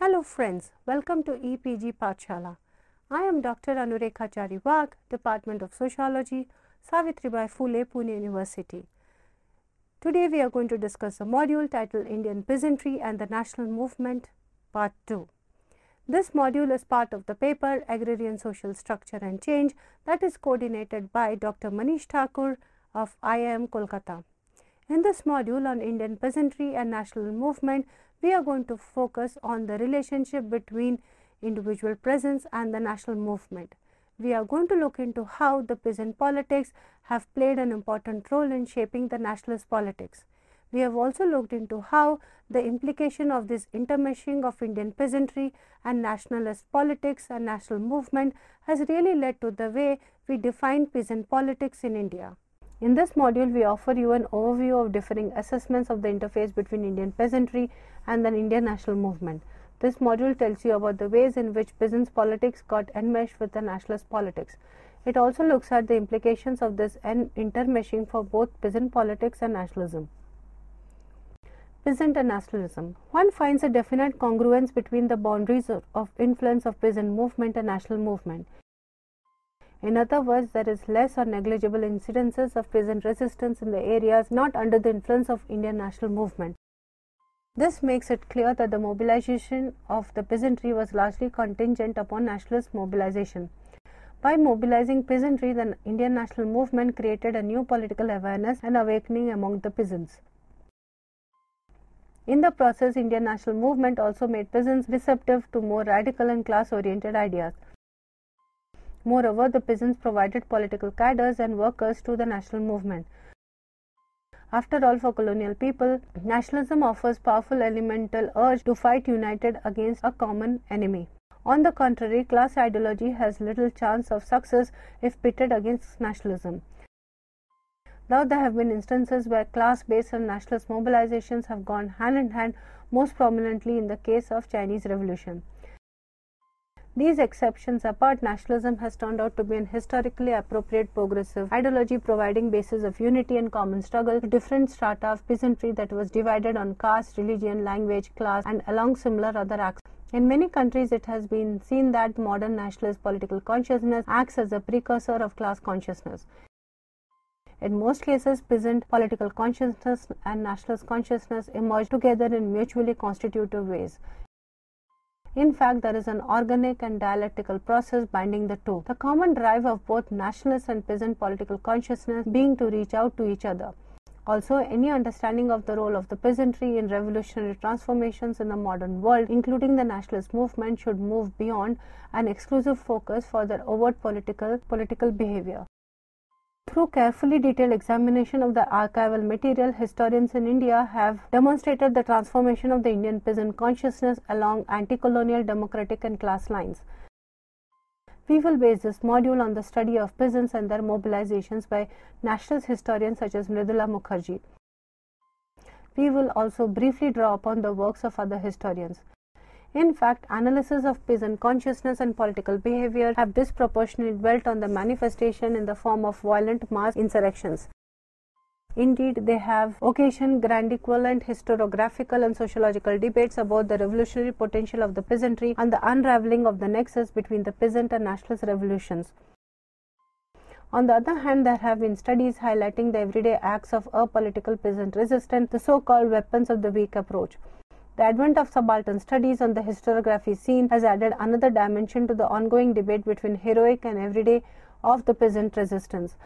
Hello friends, welcome to EPG Pathshala. I am Dr. Anurekha Chariwag, Department of Sociology, Savitribai Phule, Pune University. Today we are going to discuss a module titled Indian Peasantry and the National Movement, Part 2. This module is part of the paper Agrarian Social Structure and Change that is coordinated by Dr. Manish Thakur of IIM Kolkata. In this module on Indian peasantry and national movement, we are going to focus on the relationship between individual presence and the national movement. We are going to look into how the peasant politics have played an important role in shaping the nationalist politics. We have also looked into how the implication of this intermeshing of Indian peasantry and nationalist politics and national movement has really led to the way we define peasant politics in India. In this module, we offer you an overview of differing assessments of the interface between Indian peasantry and the Indian national movement. This module tells you about the ways in which peasants' politics got enmeshed with the nationalist politics. It also looks at the implications of this intermeshing for both peasant politics and nationalism. Peasant and nationalism. One finds a definite congruence between the boundaries of influence of peasant movement and national movement. In other words, there is less or negligible incidences of peasant resistance in the areas not under the influence of Indian national movement. This makes it clear that the mobilization of the peasantry was largely contingent upon nationalist mobilization. By mobilizing peasantry, the Indian national movement created a new political awareness and awakening among the peasants. In the process, Indian national movement also made peasants receptive to more radical and class-oriented ideas. Moreover, the peasants provided political cadres and workers to the national movement. After all, for colonial people, nationalism offers powerful elemental urge to fight united against a common enemy. On the contrary, class ideology has little chance of success if pitted against nationalism. Though there have been instances where class-based and nationalist mobilizations have gone hand in hand, most prominently in the case of Chinese Revolution. These exceptions apart, nationalism has turned out to be an historically appropriate progressive ideology providing basis of unity and common struggle to different strata of peasantry that was divided on caste, religion, language, class and along similar other axes. In many countries, it has been seen that modern nationalist political consciousness acts as a precursor of class consciousness. In most cases, peasant political consciousness and nationalist consciousness emerge together in mutually constitutive ways. In fact, there is an organic and dialectical process binding the two. The common drive of both nationalist and peasant political consciousness being to reach out to each other. Also, any understanding of the role of the peasantry in revolutionary transformations in the modern world, including the nationalist movement, should move beyond an exclusive focus for their overt political behavior. Through carefully detailed examination of the archival material, historians in India have demonstrated the transformation of the Indian peasant consciousness along anti-colonial, democratic and class lines. We will base this module on the study of peasants and their mobilizations by nationalist historians such as Vidya-mitra Mukherjee. We will also briefly draw upon the works of other historians. In fact, analysis of peasant consciousness and political behavior have disproportionately dwelt on the manifestation in the form of violent mass insurrections. Indeed, they have occasioned grandiloquent historiographical and sociological debates about the revolutionary potential of the peasantry and the unraveling of the nexus between the peasant and nationalist revolutions. On the other hand, there have been studies highlighting the everyday acts of apolitical peasant resistance, the so-called weapons of the weak approach. The advent of subaltern studies on the historiography scene has added another dimension to the ongoing debate between heroic and everyday of the peasant resistance.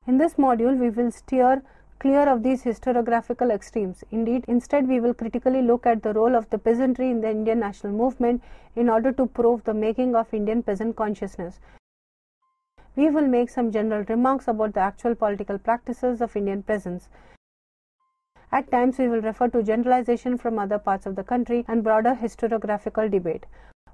In this module, we will steer clear of these historiographical extremes. Instead, we will critically look at the role of the peasantry in the Indian national movement in order to prove the making of Indian peasant consciousness. We will make some general remarks about the actual political practices of Indian peasants. At times, we will refer to generalization from other parts of the country and broader historiographical debate.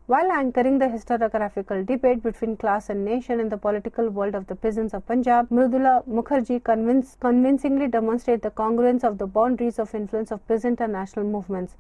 While anchoring the historiographical debate between class and nation in the political world of the peasants of Punjab, Vidya-mitra Mukherjee convincingly demonstrates the congruence of the boundaries of influence of peasant and national movements.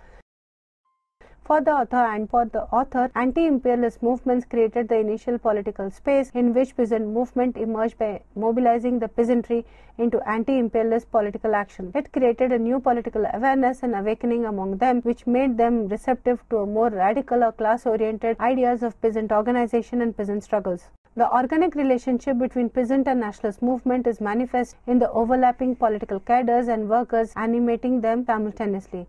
For the author, anti-imperialist movements created the initial political space in which peasant movement emerged by mobilizing the peasantry into anti-imperialist political action. It created a new political awareness and awakening among them, which made them receptive to a more radical or class-oriented ideas of peasant organization and peasant struggles. The organic relationship between peasant and nationalist movement is manifest in the overlapping political cadres and workers animating them simultaneously.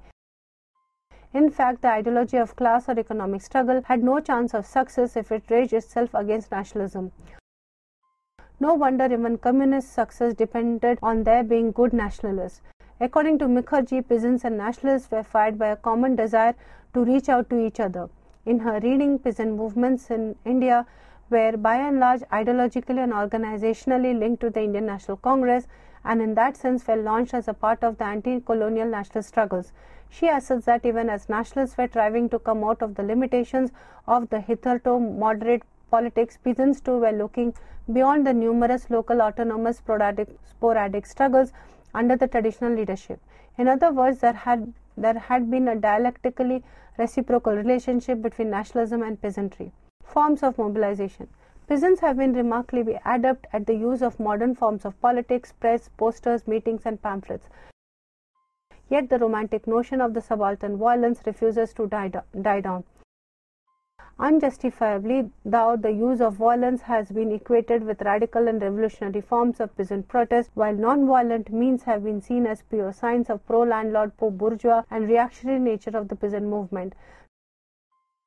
In fact, the ideology of class or economic struggle had no chance of success if it raged itself against nationalism. No wonder even communist success depended on their being good nationalists. According to Mukherjee, peasants and nationalists were fired by a common desire to reach out to each other. In her reading, peasant movements in India were by and large ideologically and organizationally linked to the Indian National Congress, and in that sense were launched as a part of the anti-colonial nationalist struggles. She asserts that even as nationalists were striving to come out of the limitations of the hitherto moderate politics, peasants too were looking beyond the numerous local autonomous sporadic struggles under the traditional leadership. In other words, there had been a dialectically reciprocal relationship between nationalism and peasantry. Forms of mobilization. Peasants have been remarkably adept at the use of modern forms of politics, press, posters, meetings, and pamphlets. Yet the romantic notion of the subaltern violence refuses to die down. Unjustifiably, though, the use of violence has been equated with radical and revolutionary forms of peasant protest, while non-violent means have been seen as pure signs of pro-landlord, pro-bourgeois, and reactionary nature of the peasant movement.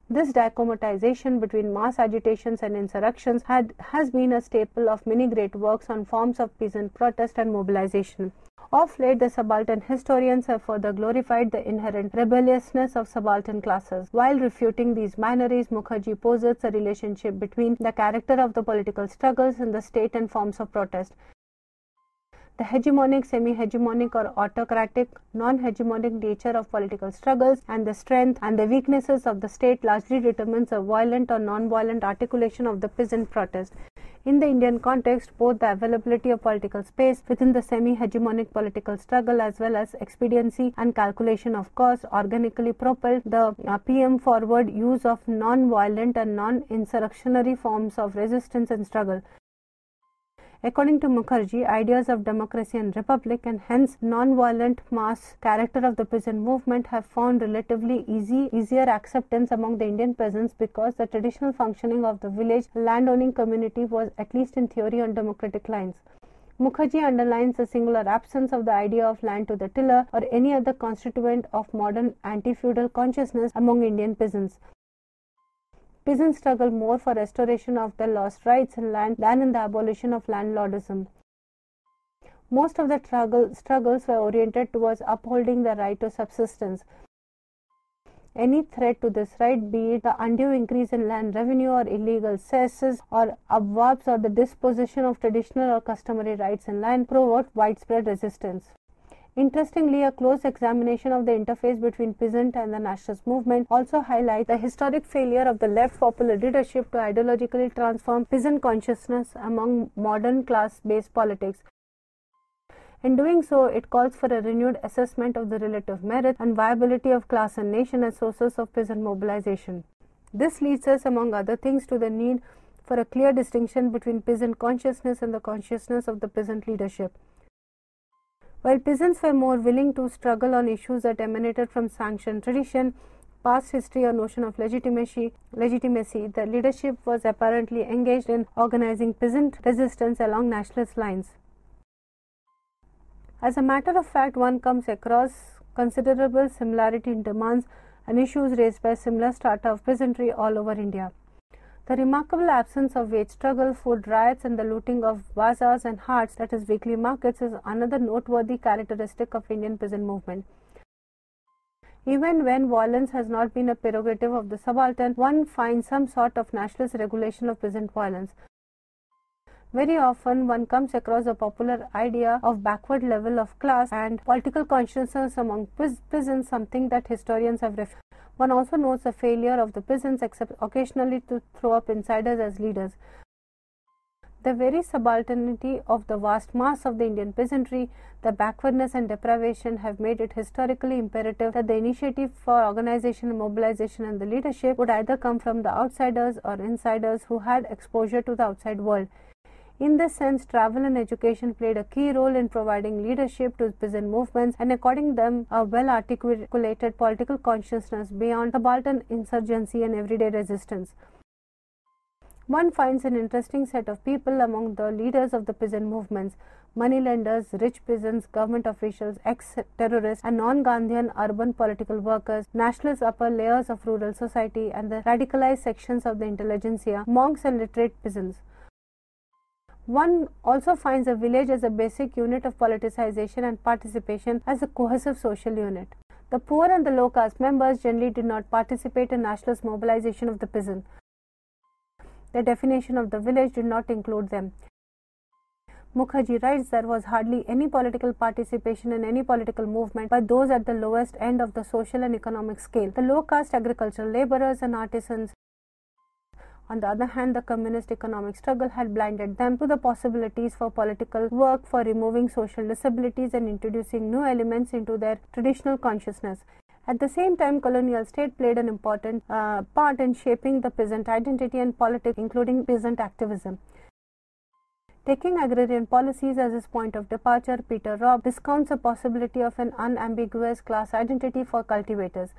This dichotomization between mass agitations and insurrections has been a staple of many great works on forms of peasant protest and mobilization. Of late, the subaltern historians have further glorified the inherent rebelliousness of subaltern classes. While refuting these manneries, Mukherjee posits a relationship between the character of the political struggles and the state and forms of protest. The hegemonic, semi-hegemonic or autocratic, non-hegemonic nature of political struggles and the strength and the weaknesses of the state largely determines a violent or non-violent articulation of the peasant protest. In the Indian context, both the availability of political space within the semi-hegemonic political struggle as well as expediency and calculation of costs organically propelled the PM forward use of non-violent and non-insurrectionary forms of resistance and struggle. According to Mukherjee, ideas of democracy and republic and hence non-violent mass character of the peasant movement have found relatively easier acceptance among the Indian peasants because the traditional functioning of the village landowning community was at least in theory on democratic lines. Mukherjee underlines the singular absence of the idea of land to the tiller or any other constituent of modern anti-feudal consciousness among Indian peasants. Peasants struggle more for restoration of their lost rights in land than in the abolition of landlordism. Most of the struggles were oriented towards upholding the right to subsistence. Any threat to this right, be it the undue increase in land revenue or illegal cesses or abwabs or the disposition of traditional or customary rights in land, provoked widespread resistance. Interestingly, a close examination of the interface between peasant and the nationalist movement also highlights the historic failure of the left popular leadership to ideologically transform peasant consciousness among modern class-based politics. In doing so, it calls for a renewed assessment of the relative merit and viability of class and nation as sources of peasant mobilization. This leads us, among other things, to the need for a clear distinction between peasant consciousness and the consciousness of the peasant leadership. While peasants were more willing to struggle on issues that emanated from sanctioned tradition, past history or notion of legitimacy, the leadership was apparently engaged in organizing peasant resistance along nationalist lines. As a matter of fact, one comes across considerable similarity in demands and issues raised by similar strata of peasantry all over India. The remarkable absence of wage struggle, food riots, and the looting of bazaars and haats, that is, weekly markets, is another noteworthy characteristic of Indian peasant movement. Even when violence has not been a prerogative of the subaltern, one finds some sort of nationalist regulation of peasant violence. Very often, one comes across a popular idea of backward level of class and political consciousness among peasants, something that historians have referred. One also notes the failure of the peasants, except occasionally, to throw up insiders as leaders. The very subalternity of the vast mass of the Indian peasantry, the backwardness and deprivation have made it historically imperative that the initiative for organization, mobilization and the leadership would either come from the outsiders or insiders who had exposure to the outside world. In this sense, travel and education played a key role in providing leadership to peasant movements and according them a well-articulated political consciousness beyond subaltern insurgency and everyday resistance. One finds an interesting set of people among the leaders of the peasant movements: moneylenders, rich peasants, government officials, ex-terrorists and non-Gandhian urban political workers, nationalist upper layers of rural society and the radicalized sections of the intelligentsia, monks and literate peasants. One also finds a village as a basic unit of politicization and participation as a cohesive social unit. The poor and the low caste members generally did not participate in nationalist mobilization of the peasant. The definition of the village did not include them. Mukherjee writes there was hardly any political participation in any political movement by those at the lowest end of the social and economic scale, the low caste agricultural laborers and artisans. On the other hand, the communist economic struggle had blinded them to the possibilities for political work, for removing social disabilities and introducing new elements into their traditional consciousness. At the same time, colonial state played an important part in shaping the peasant identity and politics, including peasant activism. Taking agrarian policies as his point of departure, Peter Robb discounts the possibility of an unambiguous class identity for cultivators.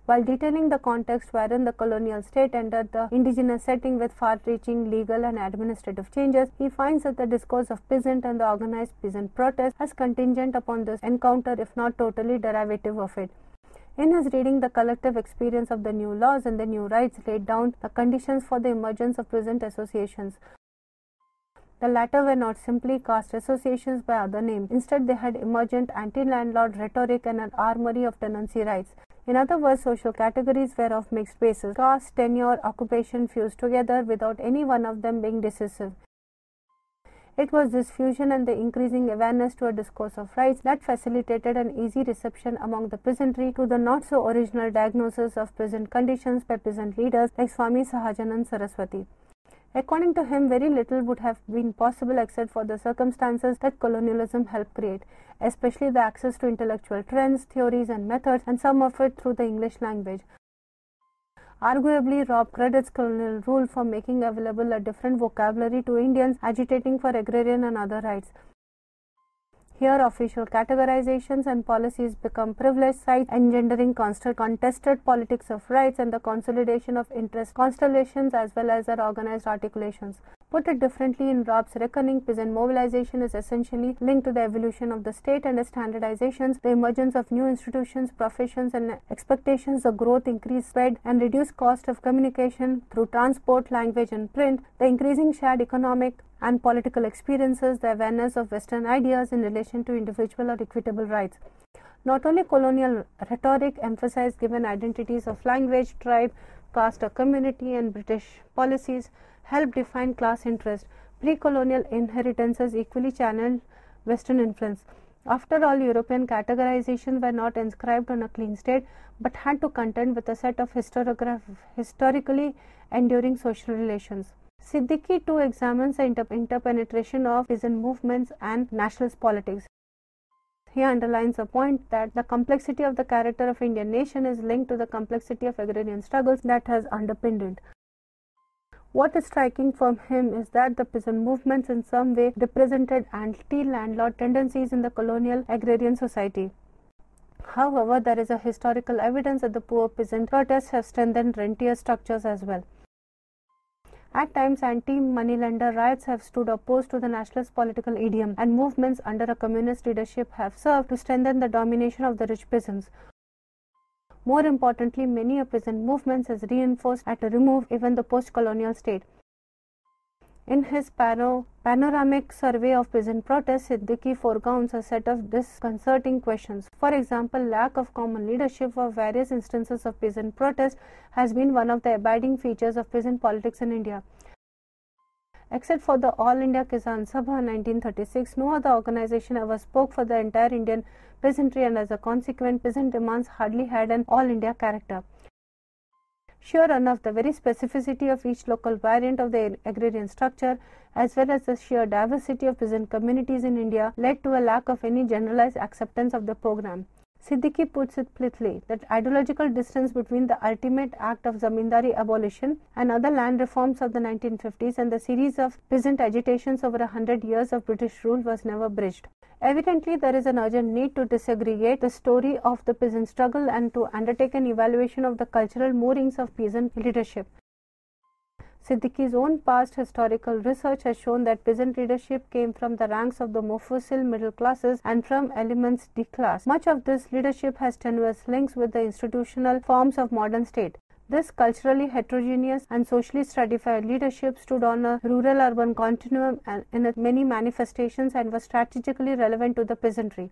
While detailing the context wherein the colonial state entered the indigenous setting with far-reaching legal and administrative changes, he finds that the discourse of peasant and the organized peasant protest as contingent upon this encounter, if not totally derivative of it. In his reading, The Collective Experience of the New Laws and the New Rights laid down the conditions for the emergence of peasant associations. The latter were not simply caste associations by other names. Instead, they had emergent anti-landlord rhetoric and an armory of tenancy rights. In other words, social categories were of mixed basis. Caste, tenure, occupation fused together without any one of them being decisive. It was this fusion and the increasing awareness to a discourse of rights that facilitated an easy reception among the peasantry to the not-so-original diagnosis of peasant conditions by peasant leaders like Swami Sahajanand Saraswati. According to him, very little would have been possible except for the circumstances that colonialism helped create, especially the access to intellectual trends, theories and methods, and some of it through the English language. Arguably, Robb credits colonial rule for making available a different vocabulary to Indians agitating for agrarian and other rights. Here, official categorizations and policies become privileged sites, engendering contested politics of rights and the consolidation of interest constellations as well as their organized articulations. Put it differently, in Robb's reckoning, peasant mobilization is essentially linked to the evolution of the state and its standardizations, the emergence of new institutions, professions and expectations, the growth, increased spread and reduced cost of communication through transport, language and print, the increasing shared economic and political experiences, the awareness of Western ideas in relation to individual or equitable rights. Not only colonial rhetoric emphasized given identities of language, tribe, caste or community, and British policies helped define class interest. Pre-colonial inheritances equally channeled Western influence. After all, European categorizations were not inscribed on a clean state, but had to contend with a set of historically enduring social relations. Siddiqui too examines the interpenetration of peasant movements and nationalist politics. He underlines the point that the complexity of the character of Indian nation is linked to the complexity of agrarian struggles that has underpinned it. What is striking from him is that the peasant movements in some way represented anti-landlord tendencies in the colonial agrarian society. However, there is a historical evidence that the poor peasant protests have strengthened rentier structures as well. At times, anti-moneylender riots have stood opposed to the nationalist political idiom, and movements under a communist leadership have served to strengthen the domination of the rich peasants. More importantly, many of peasant movements has reinforced and removed even the post-colonial state. In his panoramic survey of peasant protests, Siddiqui foregrounds a set of disconcerting questions. For example, lack of common leadership for various instances of peasant protest has been one of the abiding features of peasant politics in India. Except for the All India Kisan Sabha in 1936, no other organization ever spoke for the entire Indian peasantry, and as a consequence, peasant demands hardly had an all-India character. Sure enough, the very specificity of each local variant of the agrarian structure, as well as the sheer diversity of peasant communities in India, led to a lack of any generalized acceptance of the program. Siddiqui puts it pithily that ideological distance between the ultimate act of zamindari abolition and other land reforms of the 1950s and the series of peasant agitations over 100 years of British rule was never bridged. Evidently, there is an urgent need to disaggregate the story of the peasant struggle and to undertake an evaluation of the cultural moorings of peasant leadership. Siddiqui's own past historical research has shown that peasant leadership came from the ranks of the mofussil middle classes and from elements D class. Much of this leadership has tenuous links with the institutional forms of modern state. This culturally heterogeneous and socially stratified leadership stood on a rural-urban continuum in many manifestations and was strategically relevant to the peasantry.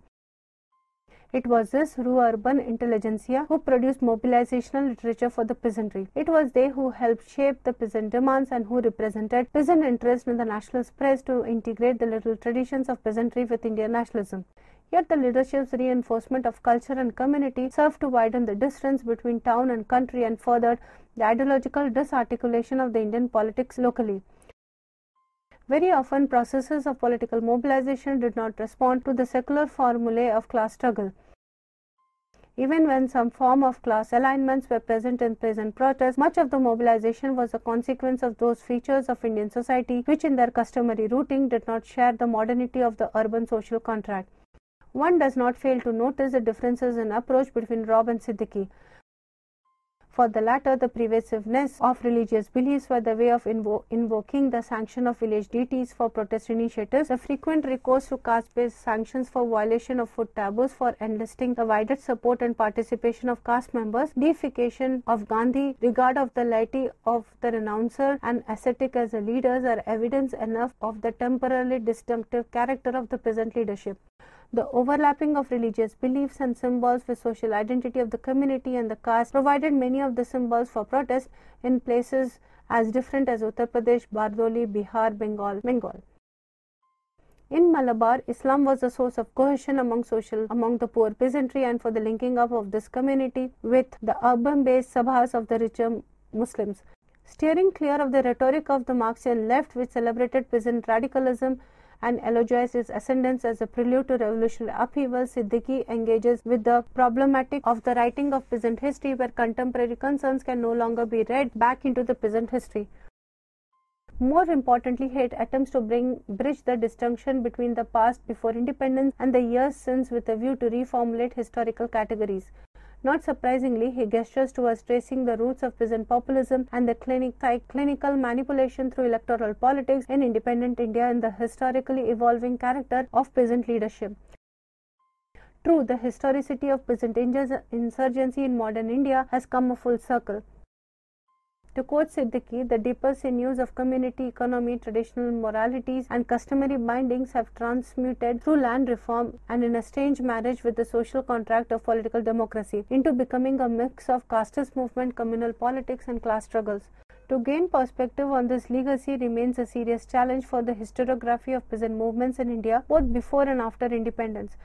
It was this rural-urban intelligentsia who produced mobilizational literature for the peasantry. It was they who helped shape the peasant demands and who represented peasant interest in the nationalist press to integrate the little traditions of peasantry with Indian nationalism. Yet the leadership's reinforcement of culture and community served to widen the distance between town and country and furthered the ideological disarticulation of the Indian politics locally. Very often, processes of political mobilization did not respond to the secular formulae of class struggle. Even when some form of class alignments were present in peasant protests, much of the mobilization was a consequence of those features of Indian society which in their customary routing did not share the modernity of the urban social contract. One does not fail to notice the differences in approach between Robb and Siddiqui. For the latter, the pervasiveness of religious beliefs were the way of invoking the sanction of village deities for protest initiatives, the frequent recourse to caste-based sanctions for violation of food taboos for enlisting the wider support and participation of caste members, deification of Gandhi, regard of the laity of the renouncer and ascetic as the leaders are evidence enough of the temporarily distinctive character of the peasant leadership. The overlapping of religious beliefs and symbols with social identity of the community and the caste provided many of the symbols for protest in places as different as Uttar Pradesh, Bardoli, Bihar, Bengal. In Malabar, Islam was a source of cohesion among the poor peasantry and for the linking up of this community with the urban-based sabhas of the richer Muslims. Steering clear of the rhetoric of the Marxian left which celebrated peasant radicalism and elogized its ascendance as a prelude to revolutionary upheaval, Siddiqui engages with the problematic of the writing of peasant history where contemporary concerns can no longer be read back into the peasant history. More importantly, he attempts to bridge the distinction between the past before independence and the years since with a view to reformulate historical categories. Not surprisingly, he gestures towards tracing the roots of peasant populism and the clinical manipulation through electoral politics in independent India and the historically evolving character of peasant leadership. True, the historicity of peasant insurgency in modern India has come a full circle. To quote Siddiqui, the deeper sinews of community economy, traditional moralities and customary bindings have transmuted through land reform and in a strange marriage with the social contract of political democracy into becoming a mix of casteist movement, communal politics and class struggles. To gain perspective on this legacy remains a serious challenge for the historiography of peasant movements in India, both before and after independence.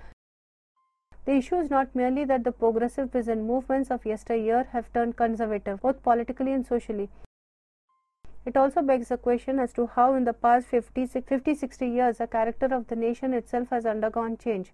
The issue is not merely that the progressive peasant movements of yesteryear have turned conservative, both politically and socially. It also begs the question as to how in the past 50-60 years the character of the nation itself has undergone change.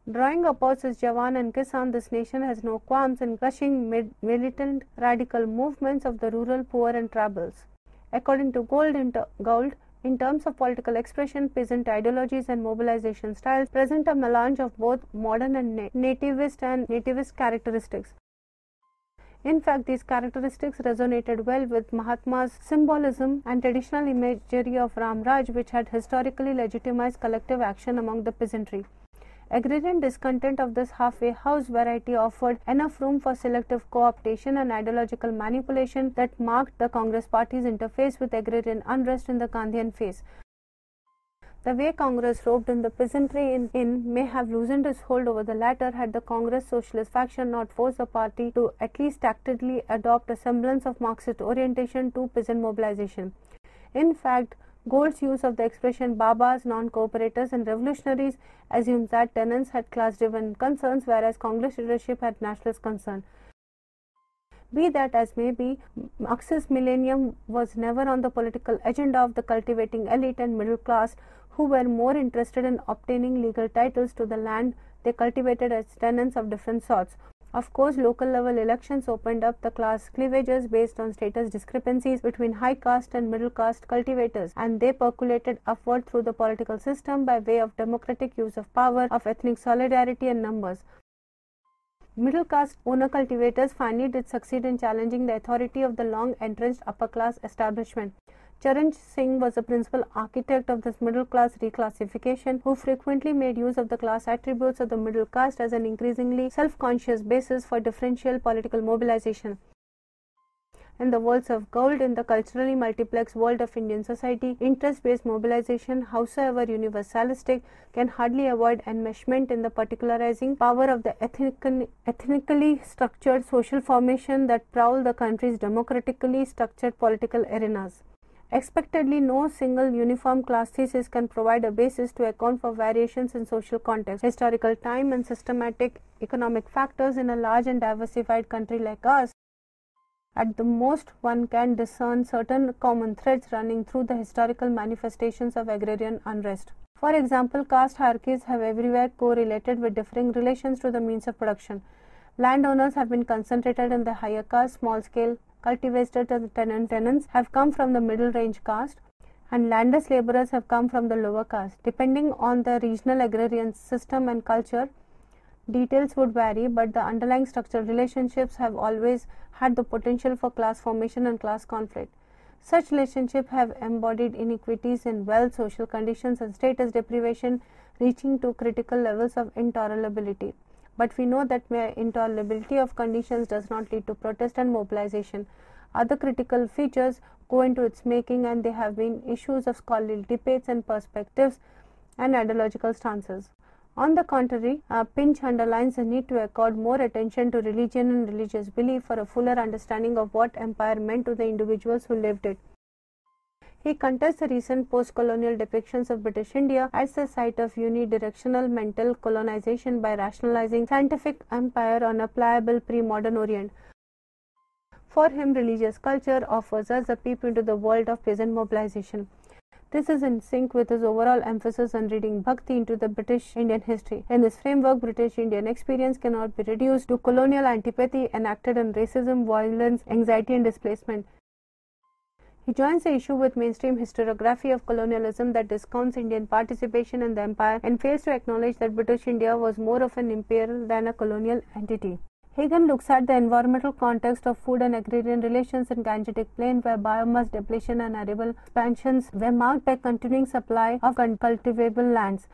Drawing upon its Jawan and Kisan, this nation has no qualms in crushing militant radical movements of the rural, poor and tribals. According to Gould, in terms of political expression, peasant ideologies and mobilization styles present a melange of both modern and nativist characteristics. In fact, these characteristics resonated well with Mahatma's symbolism and traditional imagery of Ram Raj, which had historically legitimized collective action among the peasantry. Agrarian discontent of this halfway house variety offered enough room for selective co-optation and ideological manipulation that marked the Congress party's interface with agrarian unrest in the Gandhian phase. The way Congress roped in the peasantry in may have loosened its hold over the latter had the Congress socialist faction not forced the party to at least tacitly adopt a semblance of Marxist orientation to peasant mobilization. In fact, Gould's use of the expression Babas, non-cooperators and revolutionaries assumes that tenants had class-driven concerns whereas Congress leadership had nationalist concern. Be that as may be, Marxist millennium was never on the political agenda of the cultivating elite and middle class, who were more interested in obtaining legal titles to the land they cultivated as tenants of different sorts. Of course, local level elections opened up the class cleavages based on status discrepancies between high caste and middle caste cultivators, and they percolated upward through the political system by way of democratic use of power, of ethnic solidarity and numbers. Middle caste owner cultivators finally did succeed in challenging the authority of the long entrenched upper class establishment. Charan Singh was the principal architect of this middle class reclassification, who frequently made use of the class attributes of the middle caste as an increasingly self-conscious basis for differential political mobilization. In the worlds of gold, in the culturally multiplex world of Indian society, interest-based mobilization, howsoever universalistic, can hardly avoid enmeshment in the particularizing power of the ethnically structured social formation that prowl the country's democratically structured political arenas. Expectedly, no single uniform class thesis can provide a basis to account for variations in social context, historical time, and systematic economic factors in a large and diversified country like ours. At the most, one can discern certain common threads running through the historical manifestations of agrarian unrest. For example, caste hierarchies have everywhere correlated with differing relations to the means of production. Landowners have been concentrated in the higher caste, small-scale cultivators and tenants have come from the middle range caste, and landless laborers have come from the lower caste. Depending on the regional agrarian system and culture, details would vary, but the underlying structural relationships have always had the potential for class formation and class conflict. Such relationships have embodied inequities in wealth, social conditions, and status deprivation, reaching to critical levels of intolerability. But we know that mere intolerability of conditions does not lead to protest and mobilization. Other critical features go into its making, and they have been issues of scholarly debates and perspectives and ideological stances. On the contrary, Pinch underlines the need to accord more attention to religion and religious belief for a fuller understanding of what empire meant to the individuals who lived it. He contests the recent post-colonial depictions of British India as the site of unidirectional mental colonization by rationalizing scientific empire on a pliable pre-modern Orient. For him, religious culture offers us a peep into the world of peasant mobilization. This is in sync with his overall emphasis on reading Bhakti into the British Indian history. In this framework, British Indian experience cannot be reduced to colonial antipathy enacted on racism, violence, anxiety and displacement. He joins the issue with mainstream historiography of colonialism that discounts Indian participation in the empire and fails to acknowledge that British India was more of an imperial than a colonial entity. Hagen looks at the environmental context of food and agrarian relations in Gangetic Plain, where biomass depletion and arable expansions were marked by continuing supply of cultivable lands.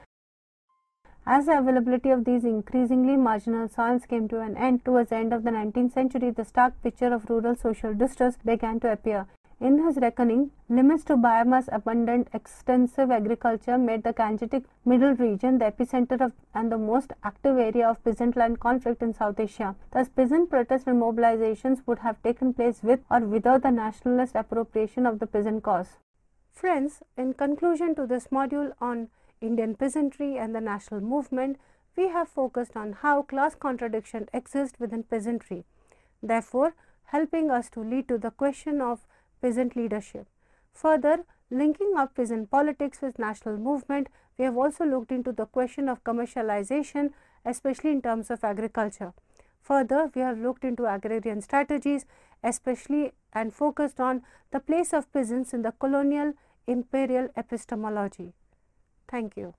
As the availability of these increasingly marginal soils came to an end towards the end of the 19th century, the stark picture of rural social distress began to appear. In his reckoning, limits to biomass abundant extensive agriculture made the Gangetic Middle region the epicenter of and the most active area of peasant land conflict in South Asia. Thus, peasant protests and mobilizations would have taken place with or without the nationalist appropriation of the peasant cause. Friends, in conclusion to this module on Indian peasantry and the national movement, we have focused on how class contradiction exists within peasantry, therefore helping us to lead to the question of peasant leadership. Further, linking up peasant politics with national movement, we have also looked into the question of commercialization, especially in terms of agriculture. Further, we have looked into agrarian strategies, especially and focused on the place of peasants in the colonial imperial epistemology. Thank you.